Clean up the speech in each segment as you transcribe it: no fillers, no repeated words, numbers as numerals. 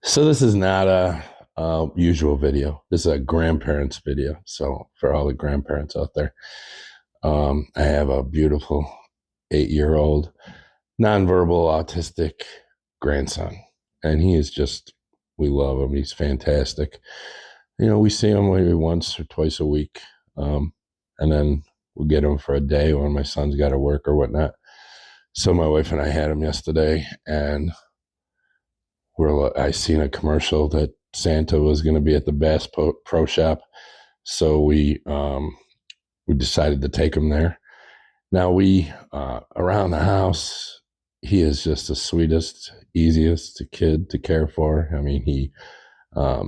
So this is not a usual video. This is a grandparents video. So for all the grandparents out there, I have a beautiful 8-year-old nonverbal autistic grandson, and he is just we love him. He's fantastic. We see him maybe once or twice a week, and then we'll get him for a day when my son's got to work or whatnot. So my wife and I had him yesterday, and I seen a commercial that Santa was going to be at the Bass Pro Shop, so we decided to take him there. Now we around the house, he is just the sweetest, easiest kid to care for. I mean, he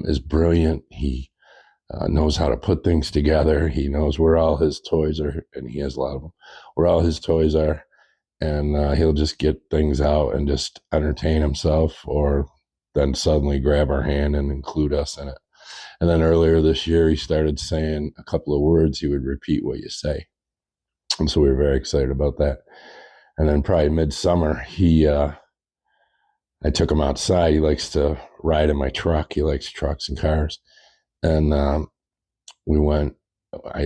is brilliant. He knows how to put things together. He knows where all his toys are, and he has a lot of them. Where all his toys are, and he'll just get things out and just entertain himself, or then suddenly grab our hand and include us in it. And then earlier this year, he started saying a couple of words. He would repeat what you say. And so we were very excited about that. And then probably midsummer, I took him outside. He likes to ride in my truck. He likes trucks and cars. And I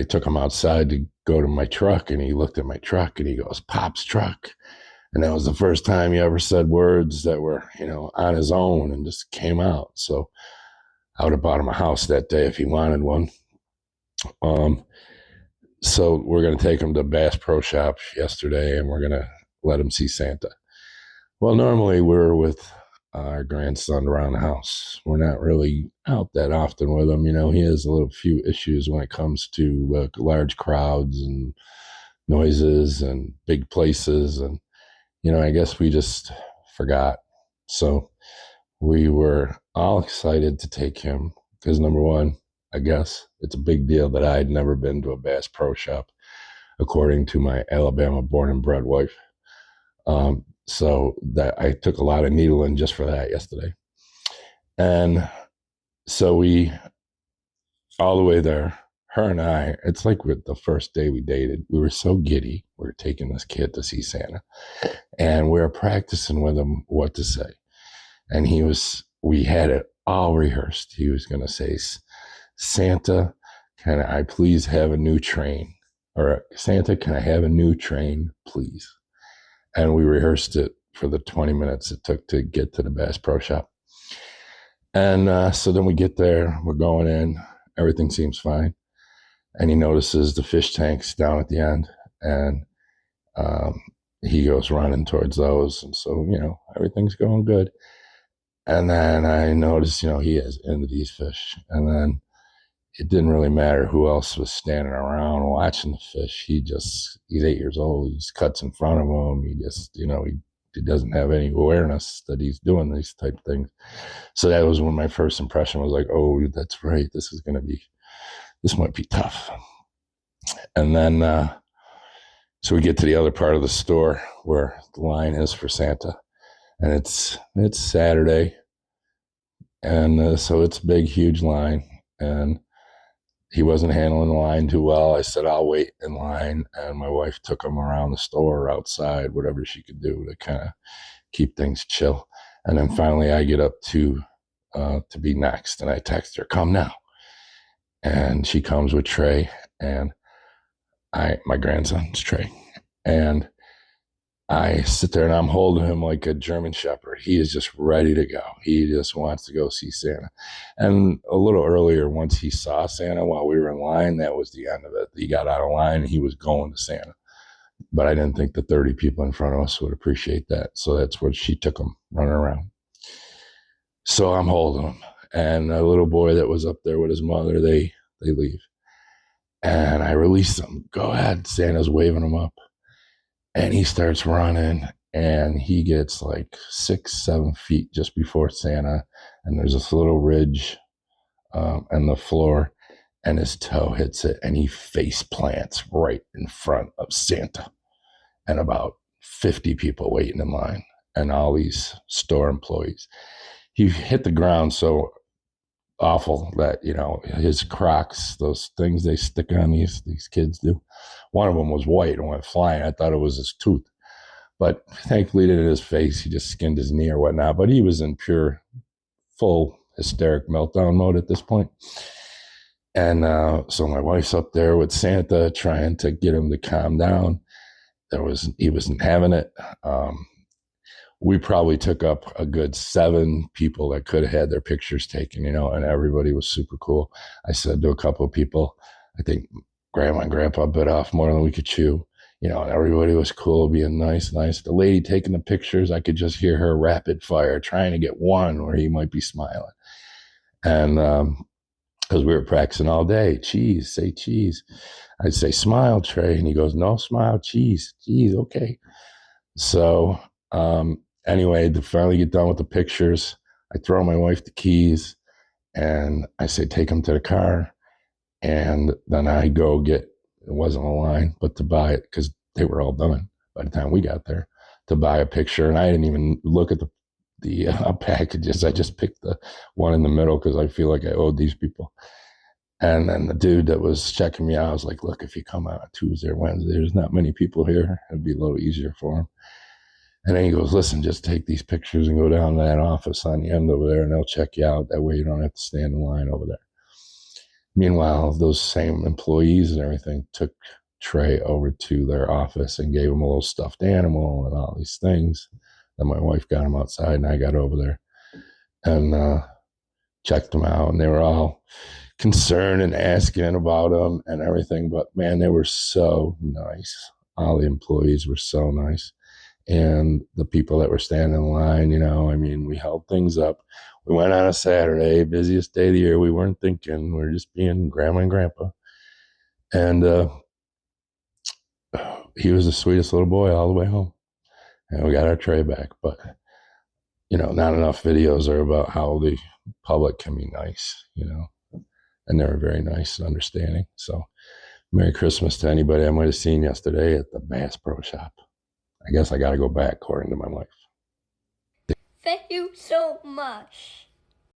took him outside to go to my truck, and he looked at my truck and he goes, "Pop's truck." And that was the first time he ever said words that were, on his own and just came out. So I would have bought him a house that day if he wanted one. So we're going to take him to Bass Pro Shop yesterday, and we're going to let him see Santa. Well, normally we're with our grandson around the house. We're not really out that often with him. He has a few issues when it comes to large crowds and noises and big places. And I guess we just forgot. So we were all excited to take him because, number one, I guess it's a big deal that I had never been to a Bass Pro Shop, according to my Alabama born and bred wife. So that I took a lot of needling just for that yesterday. And so we, all the way there, her and I, it's like with the first day we dated, we were so giddy. We were taking this kid to see Santa, and we were practicing with him what to say. And we had it all rehearsed. He was going to say, "Santa, can I please have a new train?" Or, "Santa, can I have a new train, please?" And we rehearsed it for the 20 minutes it took to get to the Bass Pro Shop. And so then we get there, we're going in, everything seems fine. And he notices the fish tanks down at the end, and he goes running towards those. And so, everything's going good. And then I noticed, he is into these fish. And then it didn't really matter who else was standing around watching the fish. He's 8 years old. He just cuts in front of him. He just, he doesn't have any awareness that he's doing these type of things. So that was when my first impression was like, oh, that's right. This might be tough. And then, so we get to the other part of the store where the line is for Santa, and it's Saturday. And so it's a big, huge line, and he wasn't handling the line too well. I said, "I'll wait in line." And my wife took him around the store, outside, whatever she could do to kind of keep things chill. And then finally I get up to be next, and I text her, "Come now." And she comes with Trey, and my grandson's Trey. And I sit there and I'm holding him like a German Shepherd. He is just ready to go. He just wants to go see Santa. And a little earlier, once he saw Santa while we were in line, that was the end of it. He got out of line and he was going to Santa. But I didn't think the 30 people in front of us would appreciate that. So that's what she took him running around. So I'm holding him. And a little boy that was up there with his mother, they leave. And I release him. "Go ahead." Santa's waving him up. And he starts running, and he gets like 6-7 feet just before Santa. And there's this little ridge on the floor, and his toe hits it, and he face plants right in front of Santa and about 50 people waiting in line and all these store employees. He hit the ground so awful that, his Crocs, those things they stick on these kids do, one of them was white and went flying. I thought it was his tooth, but thankfully it didn't hit his face. He just skinned his knee or whatnot, but he was in pure full hysteric meltdown mode at this point. And so my wife's up there with Santa trying to get him to calm down. He wasn't having it. We probably took up a good 7 people that could have had their pictures taken, and everybody was super cool. I said to a couple of people, I think Grandma and Grandpa bit off more than we could chew, and everybody was cool, being nice. The lady taking the pictures, I could just hear her rapid fire trying to get one where he might be smiling. And because we were practicing all day, cheese, say cheese. I'd say smile, Trey. And he goes, no, smile, cheese, okay. So anyway, to finally get done with the pictures, I throw my wife the keys and I say, take them to the car. And then I go get, it wasn't a line, but to buy it, because they were all done by the time we got there, to buy a picture. And I didn't even look at the packages. I just picked the one in the middle because I feel like I owed these people. And then the dude that was checking me out, I was like, look, if you come out on Tuesday or Wednesday, there's not many people here. It'd be a little easier for him. And then he goes, listen, just take these pictures and go down to that office on the end over there, and they'll check you out. That way you don't have to stand in line over there. Meanwhile, those same employees and everything took Trey over to their office and gave him a little stuffed animal and all these things. Then my wife got him outside, and I got over there and checked him out. And they were all concerned and asking about him and everything. But, man, they were so nice. All the employees were so nice. And the people that were standing in line, we held things up. We went on a Saturday, busiest day of the year. We weren't thinking. We were just being Grandma and Grandpa. And he was the sweetest little boy all the way home. And we got our Trey back. But, not enough videos are about how the public can be nice, And they were very nice and understanding. So Merry Christmas to anybody I might have seen yesterday at the Bass Pro Shop. I guess I got to go back, according to my wife. Thank you so much.